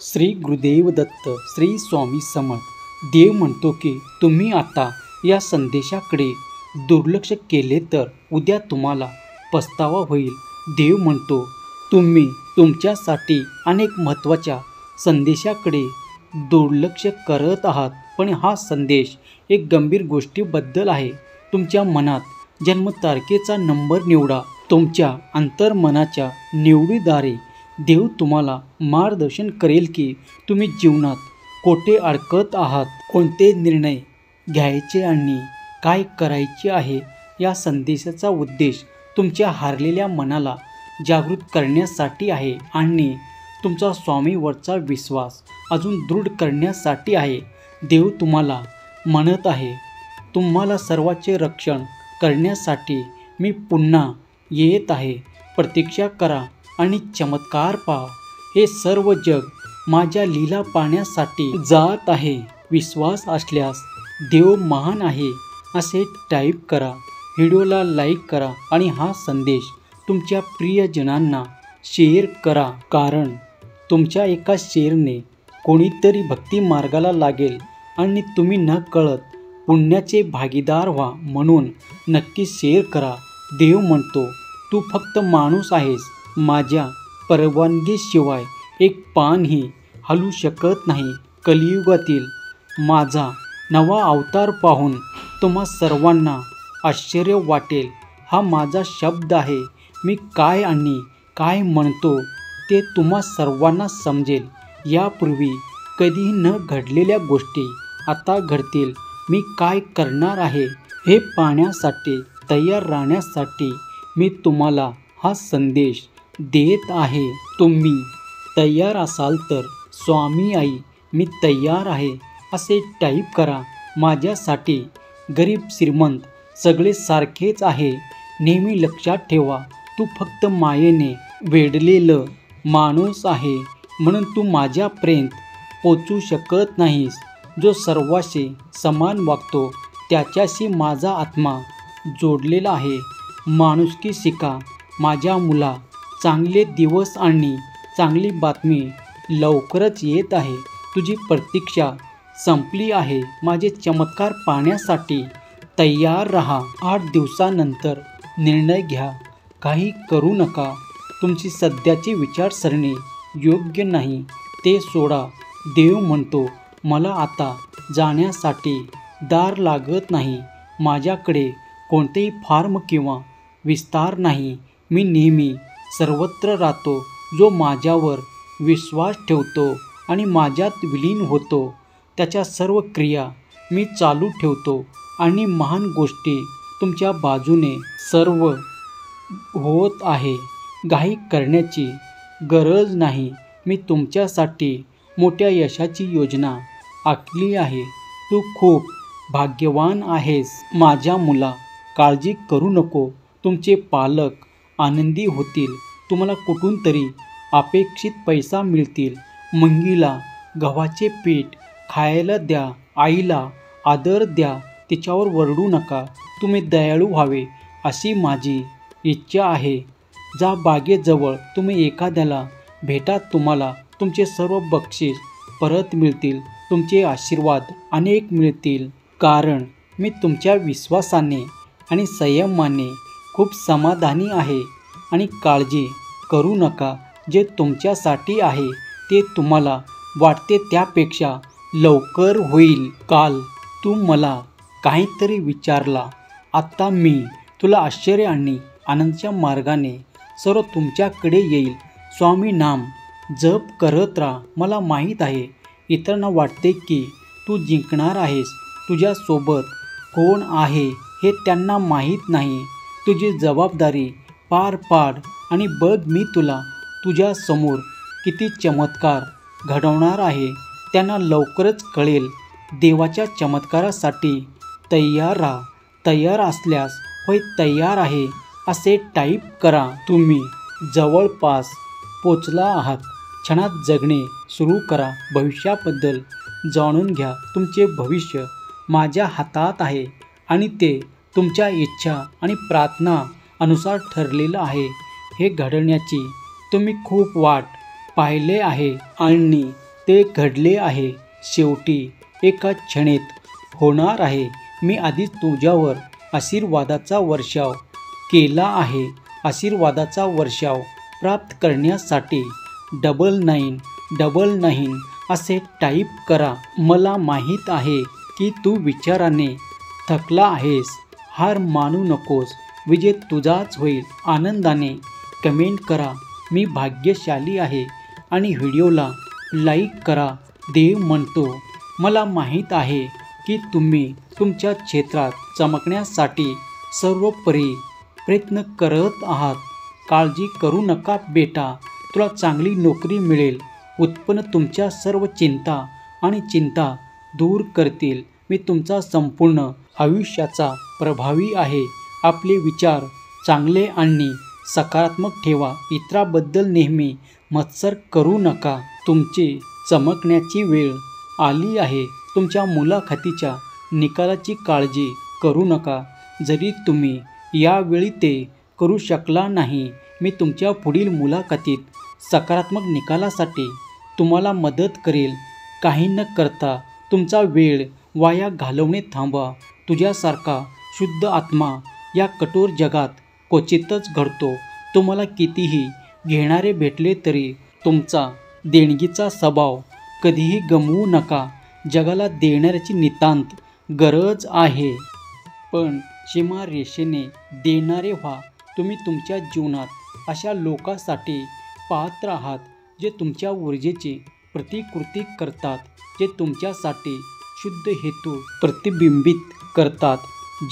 श्री गुरुदेव दत्त. श्री स्वामी समर्थ. देव म्हणतो की तुम्ही आता या संदेशाकडे दुर्लक्ष केले तर उद्या तुम्हाला पस्तावा होईल. देव म्हणतो तुम्ही तुमच्यासाठी अनेक महत्त्वाच्या संदेशाकडे दुर्लक्ष करत आहात, पण हा संदेश एक गंभीर गोष्टीबद्दल आहे. तुमच्या मनात जन्मतारखेचा नंबर निवडा. तुमच्या अंतर्मनाच्या निवडीद्वारे देव तुम्हाला मार्गदर्शन करेल की तुम्ही जीवनात कोठे अडकत आहात, कोणते निर्णय घ्यायचे आणि काय करायचे आहे. या संदेशाचा उद्देश तुमच्या हारलेल्या मनाला जागृत करण्यासाठी आहे आणि तुमचा स्वामीवरचा विश्वास अजून दृढ करण्यासाठी आहे. देव तुम्हाला म्हणत आहे, तुम्हाला सर्वांचे रक्षण करण्यासाठी मी पुन्हा येत आहे. प्रतीक्षा करा आणि चमत्कार पहा. हे सर्व जग माझ्या लीला पाहण्यासाठी जात आहे. विश्वास असल्यास देव महान आहे असे टाईप करा. व्हिडिओला लाईक करा आणि हा संदेश तुमच्या प्रियजनांना शेअर करा, कारण तुमच्या एका शेअरने कोणीतरी भक्ती मार्गाला लागेल आणि तुम्ही न कळत पुण्याचे भागीदार व्हा. म्हणून नक्की शेअर करा. देव म्हणतो तू फक्त माणूस आहेस. माझ्या परवानगीशिवाय एक पानही हलू शकत नाही. कलियुगातील माझा नवा अवतार पाहून तुम्हा सर्वांना आश्चर्य वाटेल. हा माझा शब्द आहे. मी काय आणि काय म्हणतो ते तुम्हा सर्वांना समजेल. यापूर्वी कधीही न घडलेल्या गोष्टी आता घडतील. मी काय करणार आहे हे पाहण्यासाठी तयार राहण्यासाठी मी तुम्हाला हा संदेश देत आहे. तुम्ही तयार असाल तर स्वामी आई मी तयार आहे असे टाईप करा. माझ्यासाठी गरीब श्रीमंत सगळे सारखेच आहे. नेहमी लक्षात ठेवा, तू फक्त मायेने वेढलेलं माणूस आहे म्हणून तू माझ्यापर्यंत पोचू शकत नाहीस. जो सर्वांशी समान वागतो त्याच्याशी माझा आत्मा जोडलेला आहे. माणुसकी शिका माझ्या मुला. चांगले दिवस आणि चांगली बातमी लवकरच येत आहे. तुझी प्रतीक्षा संपली आहे. माझे चमत्कार पाहण्यासाठी तयार राहा. 8 दिवसानंतर निर्णय घ्या. काही करू नका. तुमची सध्याची विचारसरणी योग्य नाही ते सोडा. देव म्हणतो मला आता जाण्यासाठी दार लागत नाही. माझ्याकडे कोणतेही फार्म किंवा विस्तार नाही. मी नेहमी सर्वत्र राहतो. जो माझ्यावर विश्वास ठेवतो आणि माझ्यात विलीन होतो त्याच्या सर्व क्रिया मी चालू ठेवतो आणि महान गोष्टी तुमच्या बाजूने सर्व होत आहे. घाई करण्याची गरज नाही. मी तुमच्यासाठी मोठ्या यशाची योजना आखली आहे. तू खूप भाग्यवान आहेस माझ्या मुला. काळजी करू नको. तुमचे पालक आनंदी होतील. तुम्हाला कुठून तरी अपेक्षित पैसा मिळतील. मुंगीला गव्हाचे पीठ खायला द्या. आईला आदर द्या. तिच्यावर वरडू नका. तुम्ही दयाळू व्हावे अशी माझी इच्छा आहे. जा बागेजवळ तुम्ही एखाद्याला भेटा. तुम्हाला तुमचे सर्व बक्षीस परत मिळतील. तुमचे आशीर्वाद अनेक मिळतील, कारण मी तुमच्या विश्वासाने आणि संयमाने खूप समाधानी आहे. आणि काळजी करू नका. जे तुमच्यासाठी आहे ते तुम्हाला वाटते त्यापेक्षा लवकर होईल. काल तू मला काहीतरी विचारला. आता मी तुला आश्चर्य आणि आनंदाच्या मार्गाने सर्व तुमच्याकडे येईल. स्वामी नाम जप करत राहा. मला माहीत आहे इतरांना वाटते की तू जिंकणार आहेस. तुझ्यासोबत कोण आहे हे त्यांना माहीत नाही. तुझी जबाबदारी पार पाड आणि बघ मी तुझ्या समोर किती चमत्कार घडवणार आहे. त्यांना लवकरच कळेल. देवाच्या चमत्कारासाठी तयार राहा. तयार असल्यास होय तयार आहे असे टाईप करा. तुम्ही जवळपास पोचला आहात. क्षणात जगणे सुरू करा. भविष्याबद्दल जाणून घ्या. तुमचे भविष्य माझ्या हातात आहे आणि ते तुमच्या इच्छा आणि प्रार्थना अनुसार ठरलेलं आहे. हे घडण्याची तुम्ही खूप वाट पाहिले आहे आणि ते घडले आहे, शेवटी एका क्षणेत होणार आहे. मी आधीच तुझ्यावर आशीर्वादाचा वर्षाव केला आहे. आशीर्वादाचा वर्षाव प्राप्त करण्यासाठी 9999 असे टाईप करा. मला माहीत आहे की तू विचाराने थकला आहेस. हार मानू नकोस. विजय तुझाच होईल. आनंदाने कमेंट करा, मी भाग्यशाली आहे आणि व्हिडिओला लाईक करा. देव म्हणतो, मला माहीत आहे की तुम्ही तुमच्या क्षेत्रात चमकण्यासाठी सर्वोपरी प्रयत्न करत आहात. काळजी करू नका बेटा, तुला चांगली नोकरी मिळेल. उत्पन्न तुमच्या सर्व चिंता दूर करतील. मी तुमचा संपूर्ण आयुष्याचा प्रभावी आहे. आपले विचार चांगले आणि सकारात्मक ठेवा. इतरांबद्दल नेहमी मत्सर करू नका. तुमची चमकण्याची वेळ आली आहे. तुमच्या मुलाखतीच्या निकालाची काळजी करू नका. जरी तुम्ही यावेळी ते करू शकला नाही, मी तुमच्या पुढील मुलाखतीत सकारात्मक निकालासाठी तुम्हाला मदत करेल. काही न करता तुमचा वेळ वाया घालवणे थांबवा. तुझ्यासारखा शुद्ध आत्मा या कठोर जगात क्वचितच घडतो. तुम्हाला कितीही घेणारे भेटले तरी तुमचा देणगीचा स्वभाव कधीही गमवू नका. जगाला देणाऱ्याची नितांत गरज आहे, पण सीमारेषेने देणारे व्हा. तुम्ही तुमच्या जीवनात अशा लोकांसाठी पात्र आहात जे तुमच्या ऊर्जेची प्रतिकृती करतात, जे तुमच्यासाठी शुद्ध हेतू प्रतिबिंबित करतात.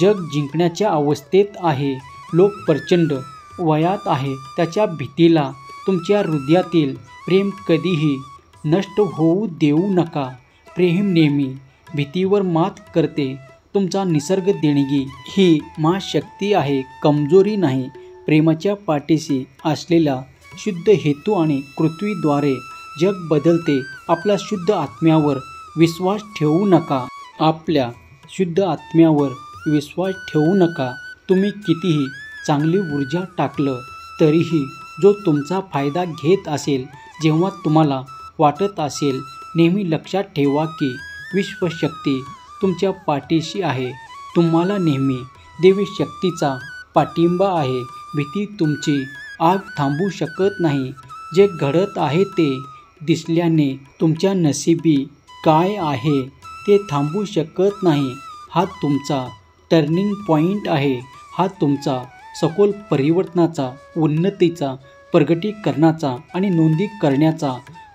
जग जिंकण्याच्या अवस्थेत आहे. लोक प्रचंड वयात आहे. त्याच्या भीतीला तुमच्या हृदयातील प्रेम कधीही नष्ट होऊ देऊ नका. प्रेम नेहमी भीतीवर मात करते. तुमचा निसर्ग देणगी ही महाशक्ती आहे, कमजोरी नाही. प्रेमाच्या पाठीशी असलेला शुद्ध हेतू आणि कृतीद्वारे जग बदलते. आपल्या शुद्ध आत्म्यावर विश्वास ठेवू नका. आपल्या शुद्ध आत्म्यावर विश्वास ठेवू नका. तुम्ही कितीही चांगली ऊर्जा टाकलं तरीही जो तुमचा फायदा घेत असेल, जेव्हा तुम्हाला वाटत असेल, नेहमी लक्षात ठेवा की विश्वशक्ती तुमच्या पाठीशी आहे. तुम्हाला नेहमी देवी शक्तीचा पाठिंबा आहे. भीती तुमची आग थांबवू शकत नाही. जे घडत आहे ते दिसल्याने तुमच्या नशिबी काय आहे ते थांबवू शकत नाही. हा तुमचा टर्निंग पॉईंट आहे. हा तुमचा सखोल परिवर्तनाचा, उन्नतीचा, प्रगटीकरणाचा आणि नोंदी करण्याचा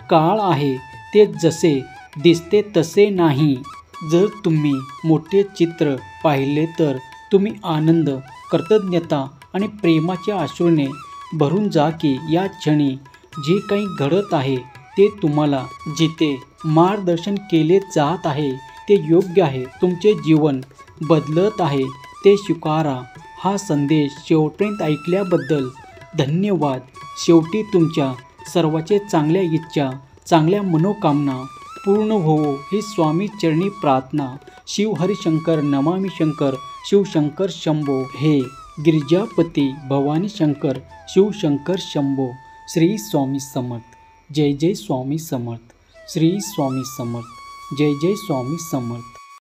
काळ आहे. ते जसे दिसते तसे नाही. जर तुम्ही मोठे चित्र पाहिले तर तुम्ही आनंद, कृतज्ञता आणि प्रेमाच्या अश्रूने भरून जा की या क्षणी जे काही घडत आहे ते तुम्हाला जिथे मार्गदर्शन केले जात आहे ते योग्य आहे. तुमचे जीवन बदलत आहे ते स्वीकारा. हा संदेश शेवटपर्यंत ऐकल्याबद्दल धन्यवाद. शेवटी तुमच्या सर्वांचे चांगल्या इच्छा, चांगल्या मनोकामना पूर्ण होवो ही स्वामी चरणी प्रार्थना. शिव हरिशंकर नमामि शंकर, शिवशंकर शंभो. हे गिरिजापती भवानी शंकर, शिवशंकर शंभो. श्री स्वामी समर्थ. जय जय स्वामी समर्थ. श्री स्वामी समर्थ. जय जय स्वामी समर्थ.